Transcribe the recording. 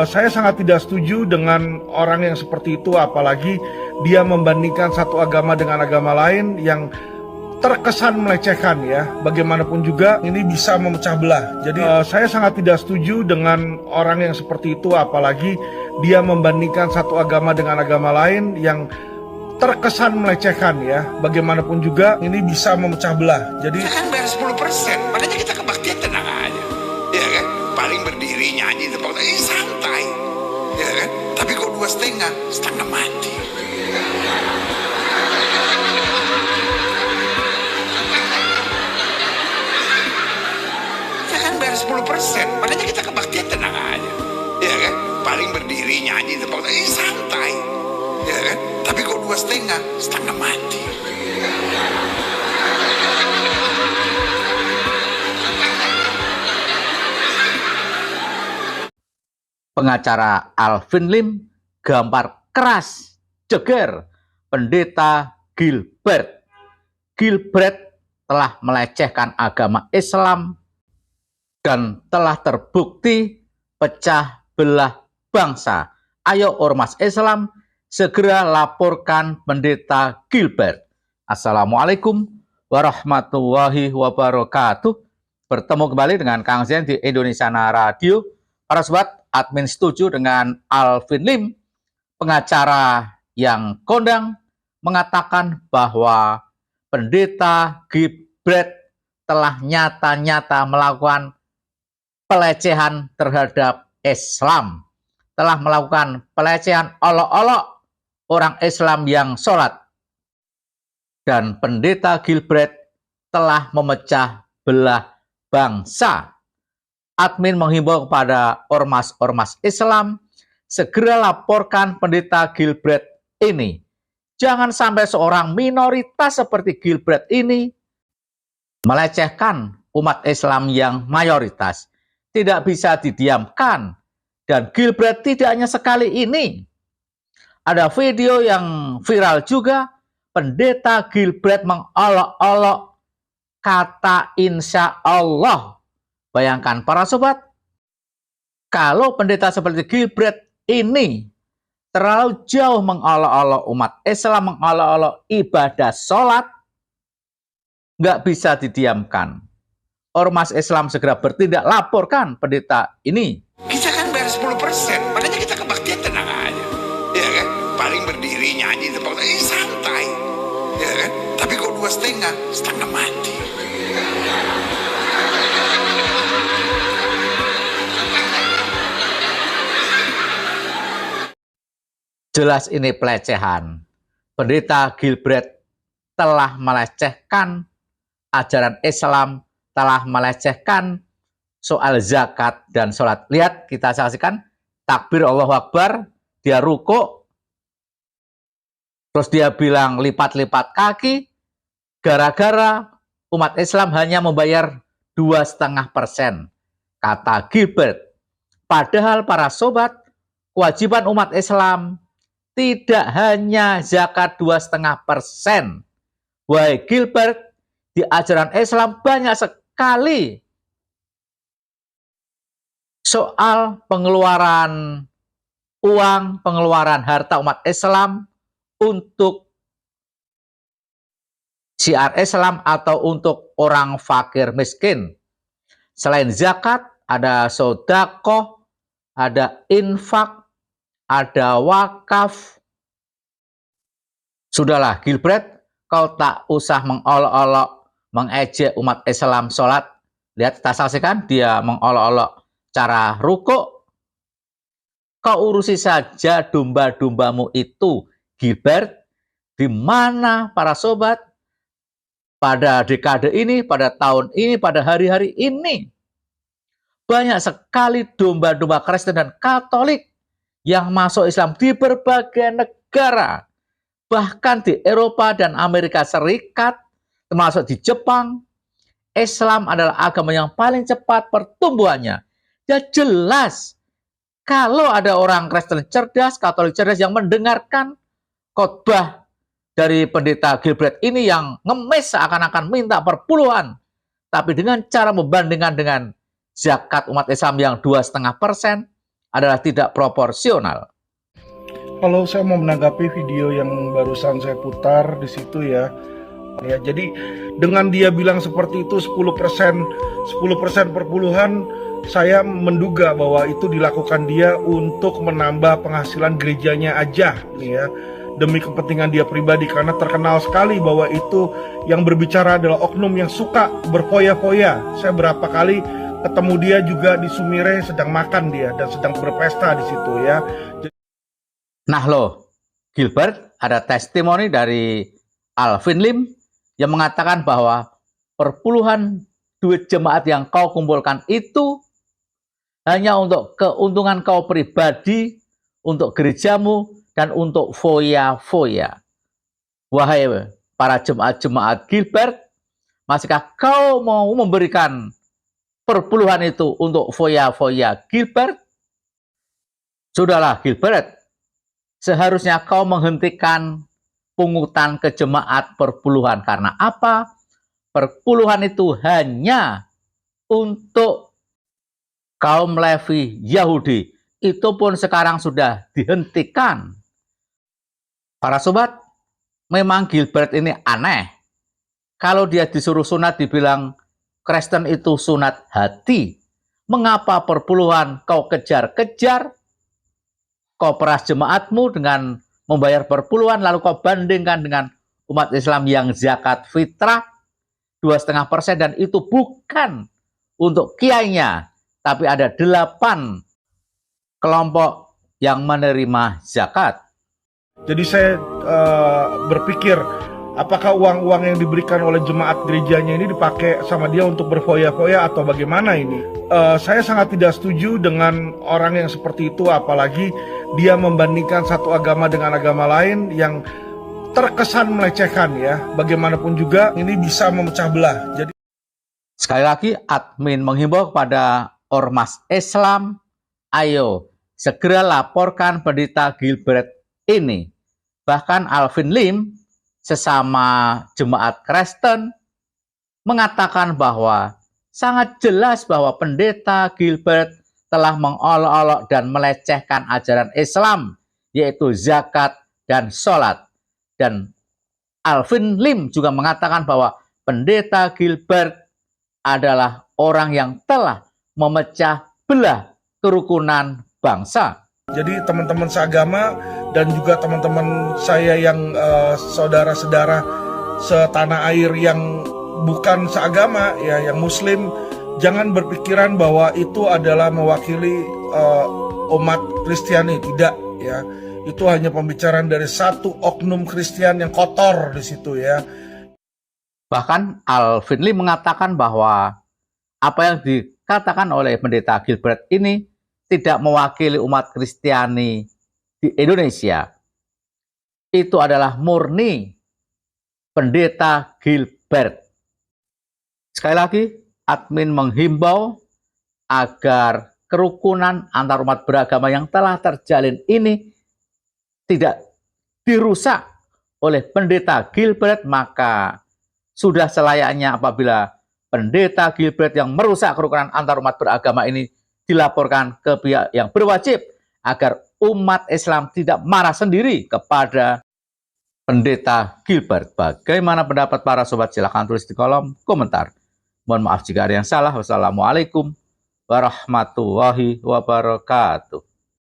saya sangat tidak setuju dengan orang yang seperti itu, apalagi dia membandingkan satu agama dengan agama lain yang terkesan melecehkan ya. Bagaimanapun juga ini bisa memecah belah. Jadi saya sangat tidak setuju dengan orang yang seperti itu, apalagi dia membandingkan satu agama dengan agama lain yang terkesan melecehkan ya. Bagaimanapun juga ini bisa memecah belah. Jadi kita kan bayar 10%, makanya kita kebaktian tenang aja, ya kan? Paling berdiri nyanyi tepuk tangan, santai, ya kan? Tapi kok 2,5, setengah mati. Kita kan bayar 10%, makanya kita kebaktian tenang aja, ya kan? Paling berdiri nyanyi tepuk tangan, santai, ya kan? Tapi kok 2,5, setengah mati. Pengacara Alvin Lim gambar keras jeger pendeta Gilbert. Gilbert telah melecehkan agama Islam dan telah terbukti pecah belah bangsa. Ayo ormas Islam segera laporkan pendeta Gilbert. Assalamualaikum warahmatullahi wabarakatuh. Bertemu kembali dengan Kang Zen di Indonesia Radio. Para sobat, admin setuju dengan Alvin Lim, pengacara yang kondang, mengatakan bahwa pendeta Gilbert telah nyata-nyata melakukan pelecehan terhadap Islam, telah melakukan pelecehan olok-olok orang Islam yang sholat, dan pendeta Gilbert telah memecah belah bangsa. Admin menghimbau kepada ormas-ormas Islam segera laporkan pendeta Gilbert ini. Jangan sampai seorang minoritas seperti Gilbert ini melecehkan umat Islam yang mayoritas. Tidak bisa didiamkan. Dan Gilbert tidak hanya sekali ini. Ada video yang viral juga, pendeta Gilbert mengolok-olok kata insya Allah. Bayangkan para sobat, kalau pendeta seperti Gilbert ini terlalu jauh mengolok-olok umat Islam, mengolok-olok ibadah sholat, nggak bisa didiamkan. Ormas Islam segera bertindak, laporkan pendeta ini. Kita kan bayar 10%, makanya kita kebaktian tenang aja, ya kan? Paling berdiri nyanyi tepuk tangan, santai, ya kan? Tapi kok 2,5, setengah mati. Jelas ini pelecehan. Pendeta Gilbert telah melecehkan ajaran Islam, telah melecehkan soal zakat dan sholat. Lihat, kita saksikan takbir Allahu Akbar, dia rukuk, terus dia bilang lipat-lipat kaki, gara-gara umat Islam hanya membayar 2,5%, kata Gilbert. Padahal para sobat, kewajiban umat Islam tidak hanya zakat 2,5%. Wahai Gilbert, di ajaran Islam banyak sekali soal pengeluaran uang, pengeluaran harta umat Islam untuk syiar Islam atau untuk orang fakir miskin. Selain zakat, ada sedekah, ada infak, ada wakaf. Sudahlah Gilbert, kau tak usah mengolok-olok, mengejek umat Islam sholat. Lihat, kita saksikan dia mengolok-olok cara rukuk. Kau urusi saja domba-dombamu itu, Gilbert. Di mana para sobat pada dekade ini, pada tahun ini, pada hari-hari ini banyak sekali domba-domba Kristen dan Katolik yang masuk Islam di berbagai negara, bahkan di Eropa dan Amerika Serikat, termasuk di Jepang. Islam adalah agama yang paling cepat pertumbuhannya. Ya jelas, kalau ada orang Kristen cerdas, Katolik cerdas yang mendengarkan khotbah dari pendeta Gilbert ini yang ngemis seakan-akan minta perpuluhan, tapi dengan cara membandingkan dengan zakat umat Islam yang 2,5%, adalah tidak proporsional. Kalau saya mau menanggapi video yang barusan saya putar di situ ya. Ya, jadi dengan dia bilang seperti itu 10% perpuluhan, saya menduga bahwa itu dilakukan dia untuk menambah penghasilan gerejanya aja nih ya, demi kepentingan dia pribadi, karena terkenal sekali bahwa itu yang berbicara adalah oknum yang suka berfoya-foya. Saya berapa kali ketemu dia juga di Sumire, sedang makan dia dan sedang berpesta di situ ya. Nah loh, Gilbert, ada testimoni dari Alvin Lim yang mengatakan bahwa perpuluhan duit jemaat yang kau kumpulkan itu hanya untuk keuntungan kau pribadi, untuk gerejamu, dan untuk foya-foya. Wahai para jemaat-jemaat Gilbert, masihkah kau mau memberikan perpuluhan itu untuk foya-foya Gilbert? Sudahlah Gilbert, seharusnya kau menghentikan pungutan ke jemaat perpuluhan. Karena apa? Perpuluhan itu hanya untuk kaum Levi Yahudi. Itu pun sekarang sudah dihentikan. Para sobat, memang Gilbert ini aneh. Kalau dia disuruh sunat dibilang Kristen itu sunat hati. Mengapa perpuluhan kau kejar-kejar? Kau peras jemaatmu dengan membayar perpuluhan, lalu kau bandingkan dengan umat Islam yang zakat fitrah 2,5%, dan itu bukan untuk kiainya, tapi ada 8 kelompok yang menerima zakat. Jadi saya berpikir, apakah uang-uang yang diberikan oleh jemaat gerejanya ini dipakai sama dia untuk berfoya-foya atau bagaimana ini? Saya sangat tidak setuju dengan orang yang seperti itu, apalagi dia membandingkan satu agama dengan agama lain yang terkesan melecehkan ya. Bagaimanapun juga ini bisa memecah belah. Jadi sekali lagi admin menghimbau kepada ormas Islam, ayo segera laporkan pendeta Gilbert ini. Bahkan Alvin Lim, sesama jemaat Kristen, mengatakan bahwa sangat jelas bahwa pendeta Gilbert telah mengolok-olok dan melecehkan ajaran Islam, yaitu zakat dan sholat. Dan Alvin Lim juga mengatakan bahwa pendeta Gilbert adalah orang yang telah memecah belah kerukunan bangsa. Jadi teman-teman seagama dan juga teman-teman saya yang saudara-saudara setanah air yang bukan seagama ya, yang muslim, jangan berpikiran bahwa itu adalah mewakili umat Kristiani, tidak ya. Itu hanya pembicaraan dari satu oknum Kristen yang kotor di situ ya. Bahkan Alvin Lim mengatakan bahwa apa yang dikatakan oleh pendeta Gilbert ini tidak mewakili umat Kristiani di Indonesia. Itu adalah murni pendeta Gilbert. Sekali lagi, admin menghimbau agar kerukunan antar umat beragama yang telah terjalin ini tidak dirusak oleh pendeta Gilbert, maka sudah selayaknya apabila pendeta Gilbert yang merusak kerukunan antar umat beragama ini dilaporkan ke pihak yang berwajib agar umat Islam tidak marah sendiri kepada pendeta Gilbert. Bagaimana pendapat para sobat? Silahkan tulis di kolom komentar. Mohon maaf jika ada yang salah. Wassalamualaikum warahmatullahi wabarakatuh.